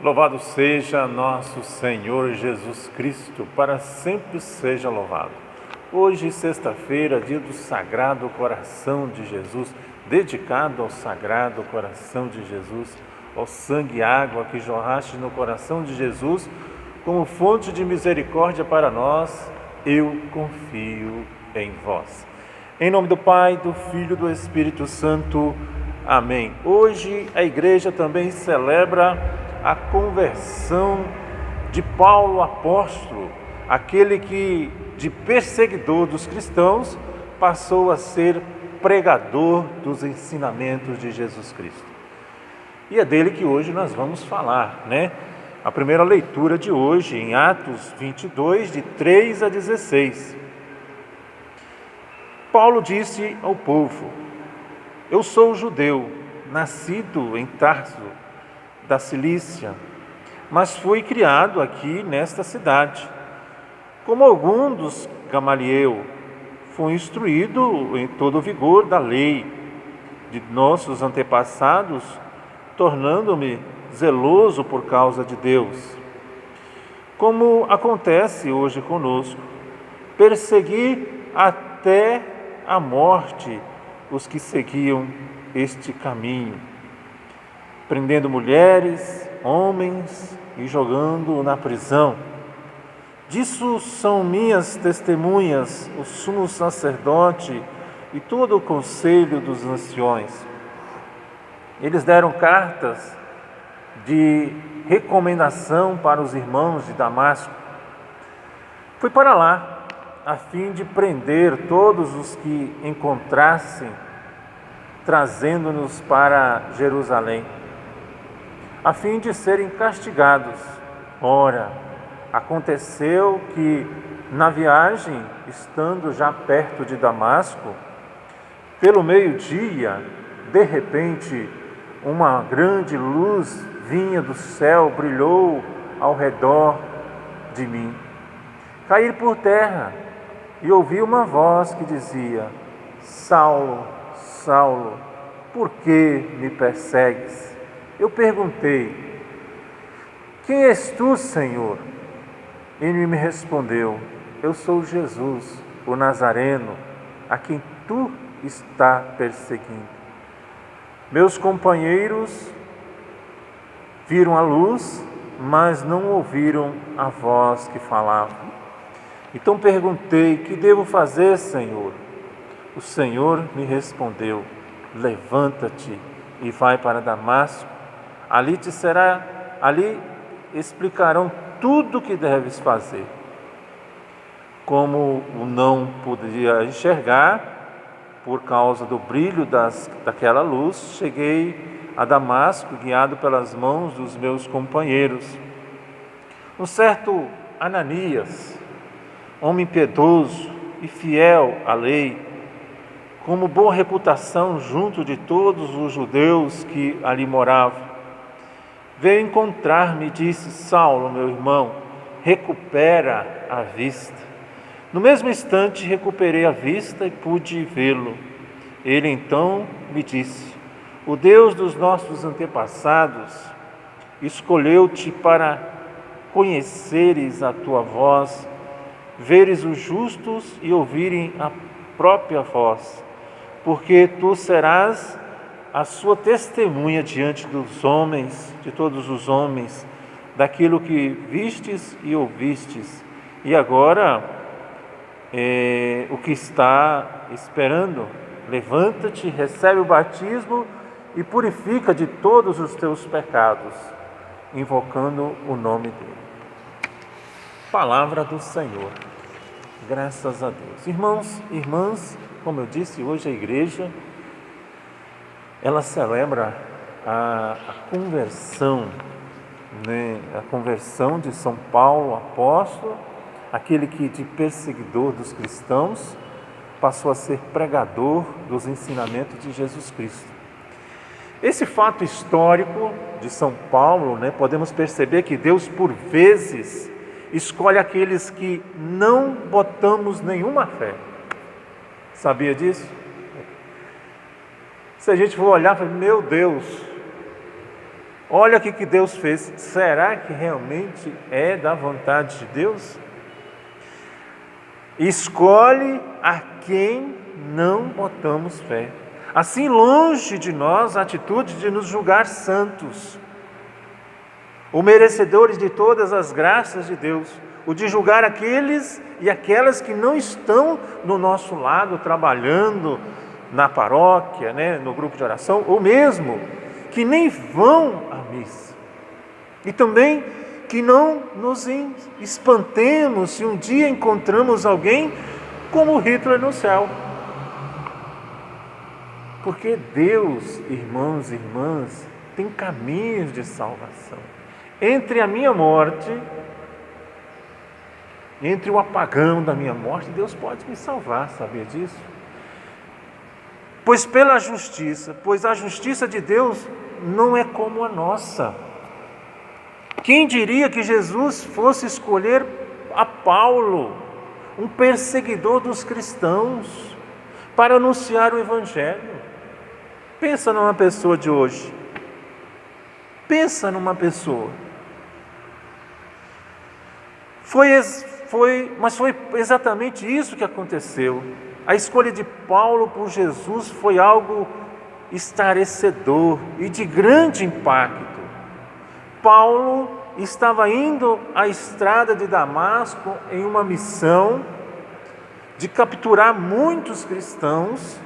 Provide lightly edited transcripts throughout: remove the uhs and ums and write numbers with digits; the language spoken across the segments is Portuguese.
Louvado seja nosso Senhor Jesus Cristo, para sempre seja louvado. Hoje, sexta-feira, dia do Sagrado Coração de Jesus, dedicado ao Sagrado Coração de Jesus, ao sangue e água que jorraste no coração de Jesus, como fonte de misericórdia para nós, eu confio em vós. Em nome do Pai, do Filho e do Espírito Santo. Amém. Hoje a igreja também celebra a conversão de Paulo apóstolo, aquele que de perseguidor dos cristãos passou a ser pregador dos ensinamentos de Jesus Cristo. E é dele que hoje nós vamos falar, né? A primeira leitura de hoje, em Atos 22, de 3 a 16. Paulo disse ao povo: eu sou judeu, nascido em Tarso, da Cilícia, mas fui criado aqui nesta cidade. Como algum dos Gamaliel, fui instruído em todo o vigor da lei de nossos antepassados, tornando-me zeloso por causa de Deus. Como acontece hoje conosco, persegui até a morte os que seguiam este caminho, prendendo mulheres, homens e jogando na prisão. Disso são minhas testemunhas o sumo sacerdote e todo o conselho dos anciões. Eles deram cartas de recomendação para os irmãos de Damasco. Fui para lá, a fim de prender todos os que encontrassem, trazendo-nos para Jerusalém, a fim de serem castigados. Ora, aconteceu que, na viagem, estando já perto de Damasco, pelo meio-dia, de repente, uma grande luz vinha do céu, brilhou ao redor de mim. Caí por terra e ouvi uma voz que dizia: Saulo, Saulo, por que me persegues? Eu perguntei: quem és tu, Senhor? Ele me respondeu: eu sou Jesus, o Nazareno, a quem tu está perseguindo. Meus companheiros viram a luz, mas não ouviram a voz que falava. Então perguntei: que devo fazer, Senhor? O Senhor me respondeu: levanta-te e vai para Damasco. Ali explicarão tudo o que deves fazer. Como o não podia enxergar por causa do brilho daquela luz, cheguei a Damasco guiado pelas mãos dos meus companheiros. Um certo Ananias, homem piedoso e fiel à lei, como boa reputação junto de todos os judeus que ali moravam, veio encontrar-me e disse: Saulo, meu irmão, recupera a vista. No mesmo instante recuperei a vista e pude vê-lo. Ele então me disse: o Deus dos nossos antepassados escolheu-te para conheceres a tua voz, veres os justos e ouvirem a própria voz, porque tu serás a sua testemunha diante dos homens, de todos os homens, daquilo que vistes e ouvistes. E agora, o que está esperando? Levanta-te, recebe o batismo e purifica de todos os teus pecados, invocando o nome dele. Palavra do Senhor. Graças a Deus. Irmãos e irmãs, como eu disse, hoje a igreja ela celebra a conversão, né? A conversão de São Paulo, apóstolo, aquele que de perseguidor dos cristãos passou a ser pregador dos ensinamentos de Jesus Cristo. Esse fato histórico de São Paulo, né, podemos perceber que Deus, por vezes, escolhe aqueles que não botamos nenhuma fé. Sabia disso? Se a gente for olhar, meu Deus, Olha o que Deus fez. Será que realmente é da vontade de Deus? Escolhe a quem não botamos fé. Assim, longe de nós a atitude de nos julgar santos, ou merecedores de todas as graças de Deus, o de julgar aqueles e aquelas que não estão no nosso lado, trabalhando na paróquia, no grupo de oração, ou mesmo que nem vão à missa. E também que não nos espantemos se um dia encontramos alguém como Hitler no céu. Porque Deus, irmãos e irmãs, tem caminhos de salvação. Entre a minha morte, entre o apagão da minha morte, Deus pode me salvar, sabia disso? Pois a justiça de Deus não é como a nossa. Quem diria que Jesus fosse escolher a Paulo, um perseguidor dos cristãos, para anunciar o Evangelho? Pensa numa pessoa de hoje. Pensa numa pessoa. Mas foi exatamente isso que aconteceu. A escolha de Paulo por Jesus foi algo estarrecedor e de grande impacto. Paulo estava indo à estrada de Damasco em uma missão de capturar muitos cristãos,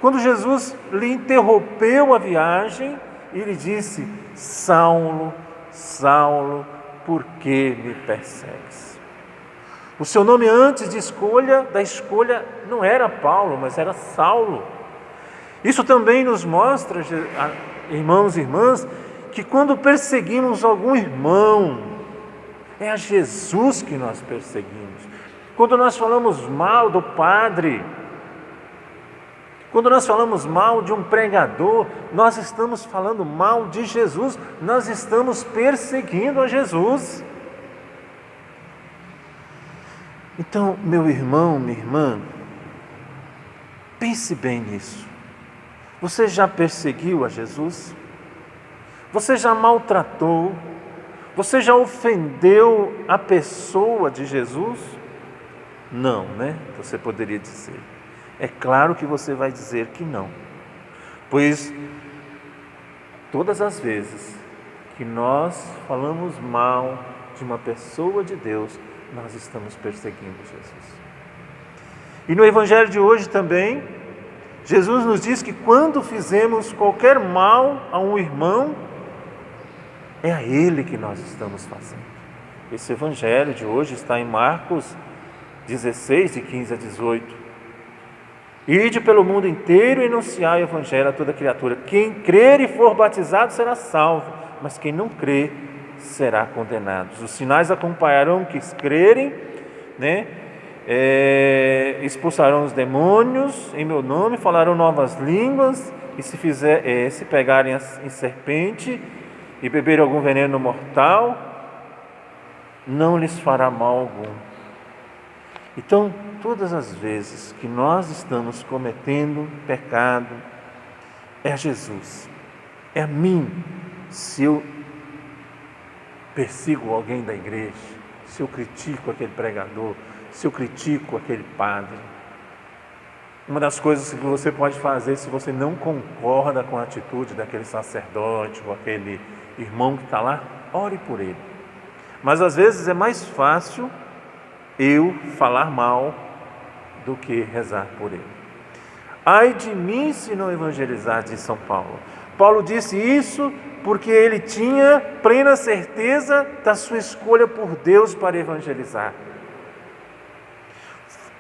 quando Jesus lhe interrompeu a viagem e lhe disse: Saulo, Saulo, por que me persegues? O seu nome antes da escolha não era Paulo, mas era Saulo. Isso também nos mostra, irmãos e irmãs, que quando perseguimos algum irmão, é a Jesus que nós perseguimos. Quando nós falamos mal do padre, quando nós falamos mal de um pregador, nós estamos falando mal de Jesus, nós estamos perseguindo a Jesus. Então, meu irmão, minha irmã, pense bem nisso. Você já perseguiu a Jesus? Você já maltratou? Você já ofendeu a pessoa de Jesus? Não, né? Você poderia dizer. É claro que você vai dizer que não. Pois todas as vezes que nós falamos mal de uma pessoa de Deus, nós estamos perseguindo Jesus. E no Evangelho de hoje também, Jesus nos diz que quando fizemos qualquer mal a um irmão, é a ele que nós estamos fazendo. Esse Evangelho de hoje está em Marcos 16, de 15 a 18. Ide pelo mundo inteiro e anunciai o Evangelho a toda criatura. Quem crer e for batizado será salvo, mas quem não crer será condenado. Os sinais acompanharão que crerem, expulsarão os demônios em meu nome, falarão novas línguas, e se pegarem em serpente e beberem algum veneno mortal, não lhes fará mal algum. Então, todas as vezes que nós estamos cometendo pecado, é a Jesus, é a mim. Se eu persigo alguém da igreja, se eu critico aquele pregador, se eu critico aquele padre, uma das coisas que você pode fazer, se você não concorda com a atitude daquele sacerdote ou aquele irmão que está lá, ore por ele. Mas às vezes é mais fácil eu falar mal do que rezar por ele. Ai de mim se não evangelizar, diz São Paulo. Paulo disse isso porque ele tinha plena certeza da sua escolha por Deus para evangelizar.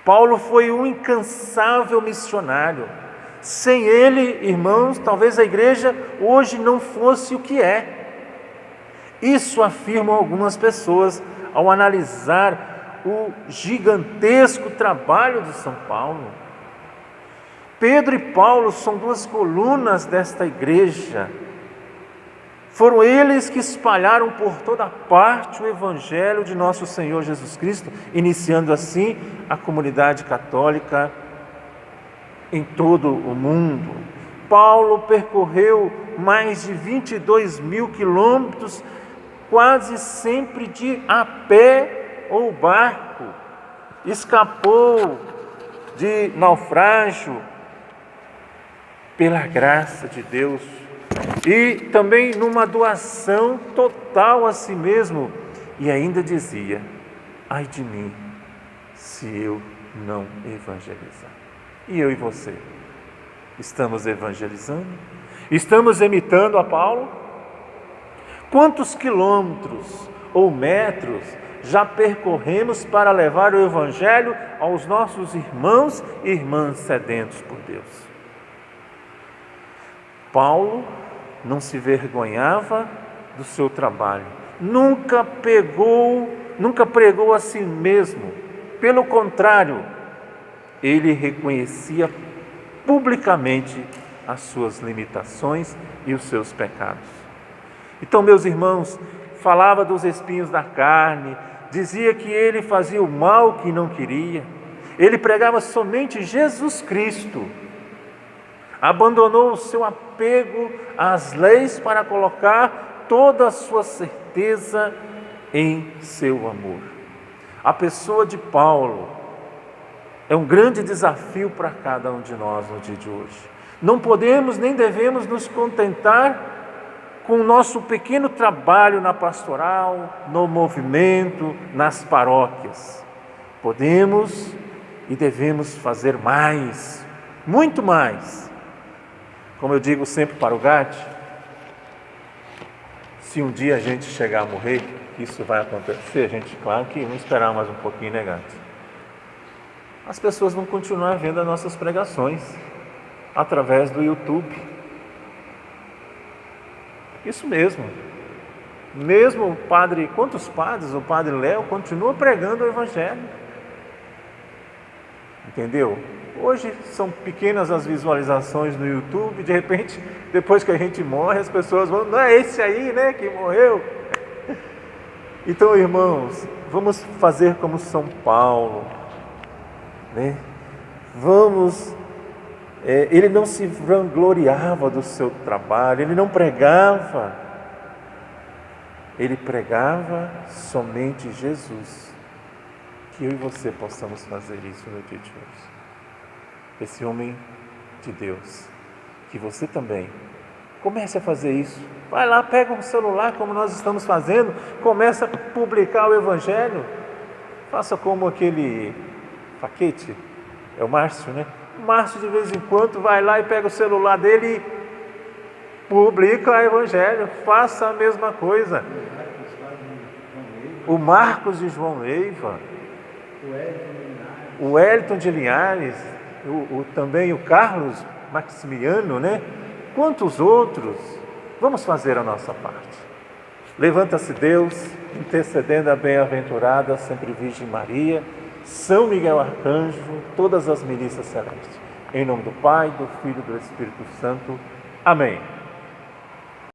Paulo foi um incansável missionário. Sem ele, irmãos, talvez a igreja hoje não fosse o que é. Isso afirmam algumas pessoas ao analisar o gigantesco trabalho de São Paulo. Pedro e Paulo são duas colunas desta igreja. Foram eles que espalharam por toda parte o Evangelho de nosso Senhor Jesus Cristo, iniciando assim a comunidade católica em todo o mundo. Paulo percorreu mais de 22 mil quilômetros, quase sempre a pé ou barco. Escapou de naufrágio pela graça de Deus e também numa doação total a si mesmo. E ainda dizia: ai de mim, se eu não evangelizar. E eu e você, estamos evangelizando? Estamos imitando a Paulo? Quantos quilômetros ou metros já percorremos para levar o Evangelho aos nossos irmãos e irmãs sedentos por Deus? Paulo não se vergonhava do seu trabalho, nunca pregou a si mesmo. Pelo contrário, ele reconhecia publicamente as suas limitações e os seus pecados. Então, meus irmãos, falava dos espinhos da carne, dizia que ele fazia o mal que não queria, ele pregava somente Jesus Cristo, abandonou o seu apego às leis para colocar toda a sua certeza em seu amor. A pessoa de Paulo é um grande desafio para cada um de nós no dia de hoje. Não podemos nem devemos nos contentar com o nosso pequeno trabalho na pastoral, no movimento, nas paróquias. Podemos e devemos fazer mais, muito mais. Como eu digo sempre para o Gatti, se um dia a gente chegar a morrer, isso vai acontecer, a gente, claro que vamos esperar mais um pouquinho, né, Gatti? As pessoas vão continuar vendo as nossas pregações através do YouTube. Isso mesmo. Mesmo o padre, quantos padres, o padre Léo continua pregando o Evangelho. Entendeu? Hoje são pequenas as visualizações no YouTube, de repente, depois que a gente morre, as pessoas vão, não é esse aí, né, que morreu? Então, irmãos, vamos fazer como São Paulo, né? Ele não se vangloriava do seu trabalho, ele não pregava, ele pregava somente Jesus. Que eu e você possamos fazer isso no dia de hoje. Esse homem de Deus, que você também comece a fazer isso. Vai lá, pega um celular como nós estamos fazendo, começa a publicar o Evangelho. Faça como aquele Paquete, é o Márcio, né? O Márcio de vez em quando vai lá e pega o celular dele e publica o Evangelho. Faça a mesma coisa. O Marcos de João Leiva, o Wellington de Linhares, também o Carlos Maximiano, né? Quantos outros? Vamos fazer a nossa parte. Levanta-se Deus, intercedendo a bem-aventurada sempre Virgem Maria, São Miguel Arcanjo, todas as milícias celestes. Em nome do Pai, do Filho e do Espírito Santo. Amém.